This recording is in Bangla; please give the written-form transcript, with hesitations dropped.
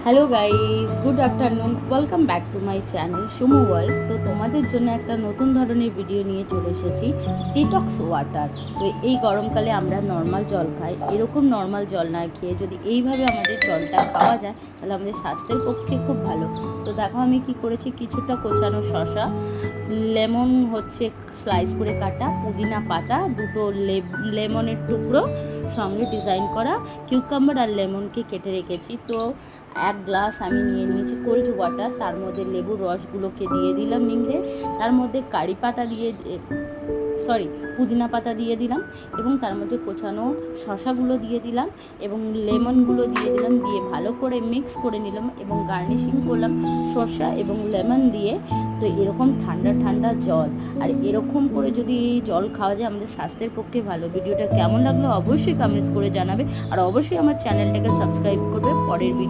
Hello guys, good afternoon. Welcome back to my channel Sumo world. তো তোমাদের জন্য একটা নতুন ধরনের ভিডিও নিয়ে চলে এসেছি, ডিটক্স ওয়াটার। তো এই গরমকালে আমরা নর্মাল জল খাই, এরকম নর্মাল জল না খেয়ে যদি এইভাবে আমাদের জলটা খাওয়া যায় তাহলে আমাদের স্বাস্থ্যের পক্ষে খুব ভালো। তো দেখো আমি কি করেছি, কিছুটা কোচানো শসা, লেমন হচ্ছে স্লাইস করে কাটা, পুদিনা পাতা, দুটো লেমনের টুকরো, সঙ্গে ডিজাইন করা কিউকাম্বার আর লেমনকে কেটে রেখেছি। তো এক গ্লাস আমি নিয়ে নিয়েছি কোল্ড ওয়াটার, তার মধ্যে লেবুর রসগুলোকে দিয়ে দিলাম নিংড়ে, তার মধ্যে কারি পাতা দিয়ে পুদিনা পাতা দিয়ে দিলাম, এবং তার মধ্যে কোচানো শসাগুলো দিয়ে দিলাম এবং লেমনগুলো দিয়ে দিলাম, দিয়ে ভালো করে মিক্স করে নিলাম এবং গার্নিশিং করলাম শসা এবং লেমন দিয়ে। তো এরকম ঠান্ডা ঠান্ডা জল, আর এরকম করে যদি জল খাওয়া যায় আমাদের স্বাস্থ্যের পক্ষে ভালো। ভিডিওটা কেমন লাগলো অবশ্যই কমেন্টস করে জানাবে, আর অবশ্যই আমার চ্যানেলটাকে সাবস্ক্রাইব করবে। পরের ভিডিও